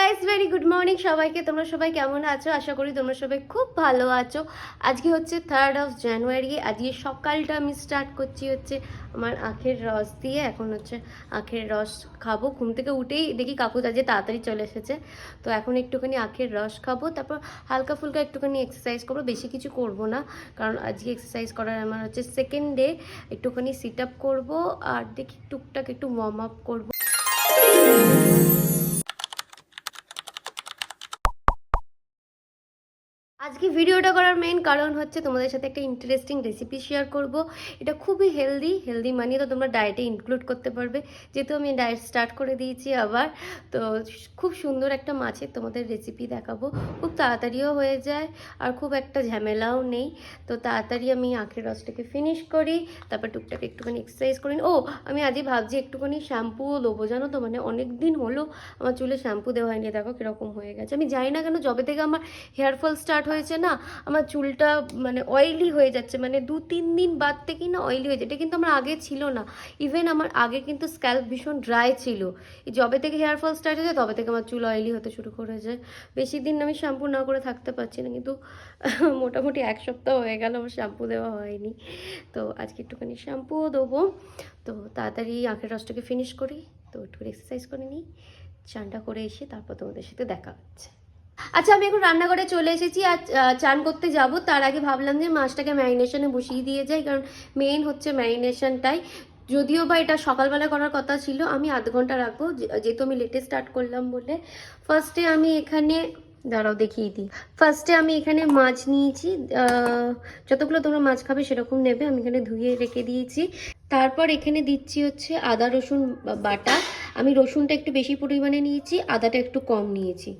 Guys, very good morning সবাইকে। তোমরা সবাই কেমন আছো? আশা করি তোমরা সবাই খুব ভালো আছো। আজকে হচ্ছে 3rd of January। আজকে সকালটা আমি স্টার্ট করছি হচ্ছে আমার আখের রস দিয়ে। এখন হচ্ছে আখের রস খাবো। ঘুম থেকে উঠেই দেখি কাকু আজকে তাড়াতাড়ি চলে এসেছে, তো এখন একটুখানি আখের রস খাবো, তারপর হালকা ফুলকা একটুখানি এক্সারসাইজ করবো। বেশি কিছু করব না, কারণ আজকে এক্সারসাইজ করার আমার হচ্ছে সেকেন্ড ডে। একটুখানি সিট আপ করবো আর দেখি টুকটাক একটু ওয়ার্ম আপ করবো। আজকে ভিডিওটা করার মেইন কারণ হচ্ছে তোমাদের সাথে একটা ইন্টারেস্টিং রেসিপি শেয়ার করব। এটা খুবই হেলদি মানে তো তোমরা ডায়েটে ইনক্লুড করতে পারবে, যেহেতু আমি ডায়েট স্টার্ট করে দিয়েছি আবার। তো খুব সুন্দর একটা মাছের তোমাদের রেসিপি দেখাবো। খুব তাড়াতাড়িও হয়ে যায় আর খুব একটা ঝামেলাও নেই। তো তাড়াতাড়ি আমি আখের রসটাকে ফিনিশ করি, তারপর টুকটাক একটুখানি এক্সারসাইজ করি। ও, আমি আজই ভাবছি একটুখানি শ্যাম্পুও দেবো, জানো তো। মানে অনেক দিন হলো আমার চুলে শ্যাম্পু দেওয়া হয়নি, দেখো কীরকম হয়ে গেছে। আমি জানি না কেন, যবে থেকে আমার হেয়ার ফল স্টার্ট হয়েছে না, আমার চুলটা মানে অয়েলি হয়ে যাচ্ছে। মানে 2-3 দিন বাদ থেকেই না অয়েলি হয়ে যায়। এটা কিন্তু আমার আগে ছিল না। ইভেন আমার আগে কিন্তু স্ক্যাল্প ভীষণ ড্রাই ছিল। এই যবে থেকে হেয়ার ফল স্টার্ট হয়েছে তবে থেকে আমার চুল অয়েলি হতে শুরু করেছে। বেশি দিন আমি শ্যাম্পু না করে থাকতে পারছি না, কিন্তু মোটামুটি 1 সপ্তাহ হয়ে গেল আমার শ্যাম্পু দেওয়া হয়নি। তো আজকে একটুখানি শ্যাম্পুও দেবো। তো তাড়াতাড়ি আখের রসটাকে ফিনিশ করি, তো একটু এক্সারসাইজ করে নিই, চানটা করে এসে তারপর তোমাদের সাথে দেখা হচ্ছে। আচ্ছা, আমি এখন রান্নাঘরে চলে এসেছি আর চান করতে যাব। তার আগে ভাবলাম যে মাছটাকে ম্যারিনেশনে বসিয়ে দিয়ে যাই, কারণ মেইন হচ্ছে ম্যারিনেশনটাই। যদিও বা এটা সকালবেলা করার কথা ছিল, আমি আধ ঘন্টা রাখবো, যেহেতু আমি লেটে স্টার্ট করলাম বলে। ফার্স্টে আমি এখানে দাঁড়াও দেখিয়ে দিই। ফার্স্টে আমি এখানে মাছ নিয়েছি, যতগুলো তোমরা মাছ খাবে সেরকম নেবে। আমি এখানে ধুয়ে রেখে দিয়েছি। তারপর এখানে দিচ্ছি হচ্ছে আদা রসুন বাটা। আমি রসুনটা একটু বেশি পরিমাণে নিয়েছি, আদাটা একটু কম নিয়েছি।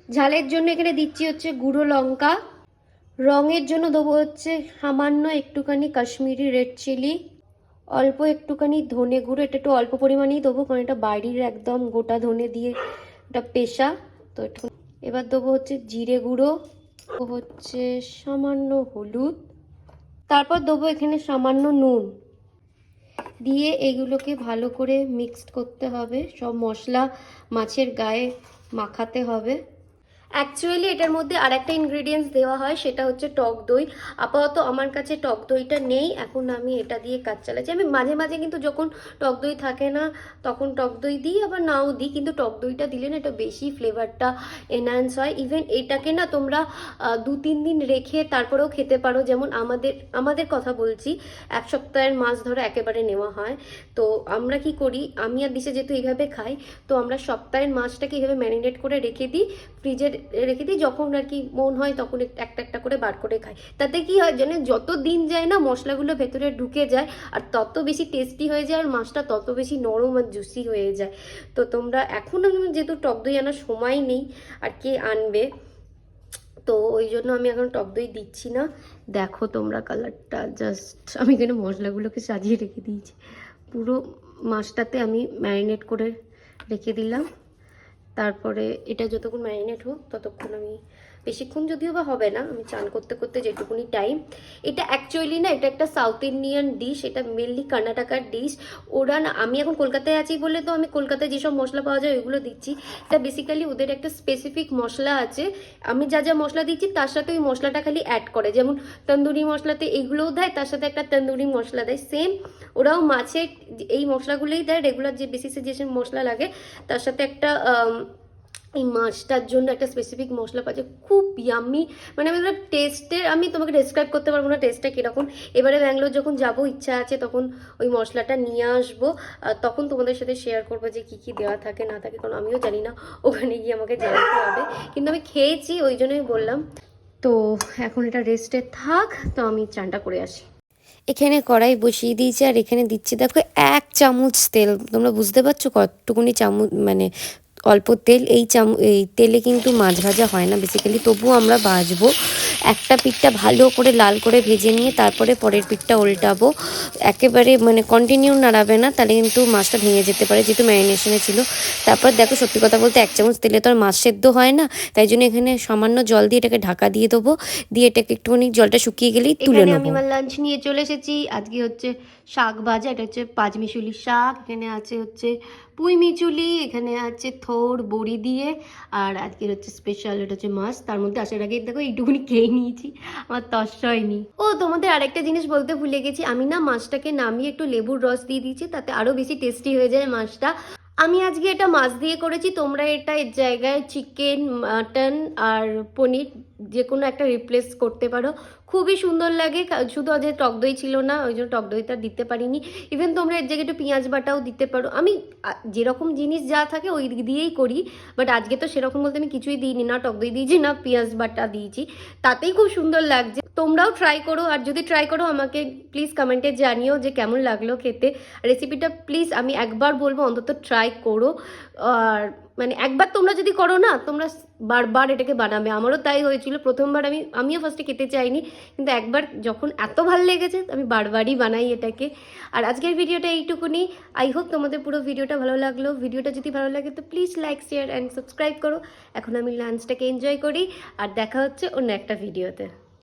ঝালের জন্য এখানে দিচ্ছি হচ্ছে গুঁড়ো লঙ্কা। রঙের জন্য দেবো হচ্ছে সামান্য একটুখানি কাশ্মীরি রেড চিলি, অল্প একটুখানি ধনে গুঁড়ো। এটা একটু অল্প পরিমাণেই দেবো, কারণ এটা বাড়ির একদম গোটা ধনে দিয়ে এটা পেশা। তো একটু এবার দেবো হচ্ছে জিরে গুঁড়ো, হচ্ছে সামান্য হলুদ, তারপর দেবো এখানে সামান্য নুন। দিয়ে এগুলোকে ভালো করে মিক্সড করতে হবে, সব মশলা মাছের গায়ে মাখাতে হবে। অ্যাকচুয়ালি এটার মধ্যে আর একটা ইনগ্রিডিয়েন্টস দেওয়া হয়, সেটা হচ্ছে টক দই। আপাতত আমার কাছে টক দইটা নেই, এখন আমি এটা দিয়ে কাজ চালাচ্ছি। আমি মাঝে মাঝে কিন্তু যখন টক দই থাকে না তখন টক দই দিই, আবার নাও দিই, কিন্তু টক দইটা দিলে না এটা বেশি ফ্লেভারটা এনহ্যান্স হয়। ইভেন এটাকে না তোমরা 2-3 দিন রেখে তারপরেও খেতে পারো। যেমন আমাদের কথা বলছি, 1 সপ্তাহের মাছ ধরো একেবারে নেওয়া হয়। তো আমরা কি করি, আমি আর দিশা যেহেতু এইভাবে খাই, তো আমরা সপ্তাহের মাছটাকে এইভাবে ম্যারিনেট করে রেখে দিই, ফ্রিজে রেখে দিই। যখন আর কি মন হয় তখন একটা একটা করে বার করে খাই। তাতে কি হয় জানেন, যত দিন যায় না মশলাগুলো ভেতরে ঢুকে যায় আর তত বেশি টেস্টি হয়ে যায়, আর মাছটা তত বেশি নরম আর জুসি হয়ে যায়। তো তোমরা এখন, যেহেতু টক দই আনার সময় নেই আর কে আনবে, তো ওই জন্য আমি এখন টক দই দিচ্ছি না। দেখো তোমরা কালারটা জাস্ট, আমি এখানে মশলাগুলোকে সাজিয়ে রেখে দিয়েছি। পুরো মাছটাতে আমি ম্যারিনেট করে রেখে দিলাম। তারপরে এটা যতক্ষণ ম্যারিনেট হোক ততক্ষণ আমি, বেশিক্ষণ যদিও বা হবে না, আমি চান করতে করতে যেটুকুনি টাইম। এটা অ্যাকচুয়ালি না, এটা একটা সাউথ ইন্ডিয়ান ডিশ, এটা মেনলি কর্ণাটকার ডিশ। ওরা না, আমি এখন কলকাতায় আছি বলে তো আমি কলকাতায় যেসব মশলা পাওয়া যায় ওইগুলো দিচ্ছি। এটা বেসিক্যালি ওদের একটা স্পেসিফিক মশলা আছে, আমি যা যা মশলা দিচ্ছি তার সাথে ওই মশলাটা খালি অ্যাড করে। যেমন তন্দুরি মশলাতে এইগুলোও দেয়, তার সাথে একটা তন্দুরি মশলা দেয়। সেম ওরাও মাছে এই মশলাগুলোই দেয়, রেগুলার যে বেসিসে যেসব মশলা লাগে তার সাথে একটা এই মাছটার জন্য একটা স্পেসিফিক মশলা পাচ্ছে, খুব ইয়াম্মি। মানে আমি টেস্টের, আমি তোমাকে ডেসক্রাইব করতে পারবো না টেস্টটা কীরকম। এবারে ব্যাঙ্গালোর যখন যাবো, ইচ্ছা আছে তখন ওই মশলাটা নিয়ে আসবো, তখন তোমাদের সাথে শেয়ার করবো যে কী কী দেওয়া থাকে না থাকে, কারণ আমিও জানি না, ওখানে গিয়ে আমাকে জানতে হবে। কিন্তু আমি খেয়েছি, ওই জন্যই বললাম। তো এখন এটা রেস্টে থাক, তো আমি চানটা করে আসি। এখানে কড়াই বসিয়ে দিয়েছি আর এখানে দিচ্ছি দেখো 1 চামচ তেল। তোমরা বুঝতে পারছো কতটুকুনি চামচ, মানে অল্প তেল। এই তেলে কিন্তু মাছ ভাজা হয় না বেসিক্যালি, তবুও আমরা ভাজবো। একটা পিঠটা ভালো করে লাল করে ভেজে নিয়ে তারপরে পরের পিঠটা উল্টাবো। একেবারে মানে কন্টিনিউ নাড়াবে না, তাহলে কিন্তু মাছটা ভেঙে যেতে পারে, যেহেতু ম্যারিনেশনে ছিল। তারপর দেখো, সত্যি কথা বলতে 1 চামচ তেলে তো আর মাছ সেদ্ধ হয় না, তাই জন্য এখানে সামান্য জল দিয়ে এটাকে ঢাকা দিয়ে দেবো। দিয়ে এটাকে একটুখানি জলটা শুকিয়ে গেলেই তুলে নেবো। আমি আমার লাঞ্চ নিয়ে চলে এসেছি। আজকে হচ্ছে শাক ভাজা, এটা হচ্ছে পাঁচমিশুলি শাক, এখানে আছে হচ্ছে পুঁই মিচুলি, এখানে আছে থোড় বড়ি দিয়ে, আর আজকের হচ্ছে স্পেশাল এটা হচ্ছে মাছ। তার মধ্যে আসার আগে দেখো এইটুকুনি খেয়ে নিয়েছি, আমার তস হয়নি। ও তোমাদের আরেকটা জিনিস বলতে ভুলে গেছি, আমি না মাছটাকে নামিয়ে একটু লেবুর রস দিয়ে দিয়েছি, তাতে আরও বেশি টেস্টি হয়ে যায় মাছটা। আমি আজকে এটা মাছ দিয়ে করেছি, তোমরা এটা এর জায়গায় চিকেন, মাটন আর পনির যে কোনো একটা রিপ্লেস করতে পারো, খুবই সুন্দর লাগে। শুধু আজ টক দই ছিল না, ওই জন্য টক দইটা দিতে পারিনি। ইভেন তোমরা এর জায়গায় একটু পেঁয়াজ বাটাও দিতে পারো। আমি যেরকম জিনিস যা থাকে ওই দিয়েই করি, বাট আজকে তো সেরকম বলতে আমি কিছুই দিইনি, না টক দই দিয়েছি না পেঁয়াজ বাটা দিয়েছি, তাতেই খুব সুন্দর লাগছে। তোমরাও ট্রাই করো, আর যদি ট্রাই করো আমাকে প্লিজ কমেন্টে জানিও যে কেমন লাগলো খেতে রেসিপিটা। প্লিজ আমি একবার বলবো অন্তত ট্রাই করো, আর মানে একবার তোমরা যদি করো না, তোমরা বারবার এটাকে বানাবে। আমারও তাই হয়েছিল, প্রথমবার আমিও ফার্স্টে খেতে চাইনি, কিন্তু একবার যখন এত ভালো লেগেছে আমি বারবারই বানাই এটাকে। আর আজকের ভিডিওটা এইটুকুনি। আই হোপ তোমাদের পুরো ভিডিওটা ভালো লাগলো। ভিডিওটা যদি ভালো লাগে তো please like, share and subscribe করো। এখন আমি লাঞ্চটাকে এনজয় করি, আর দেখা হচ্ছে অন্য একটা ভিডিওতে।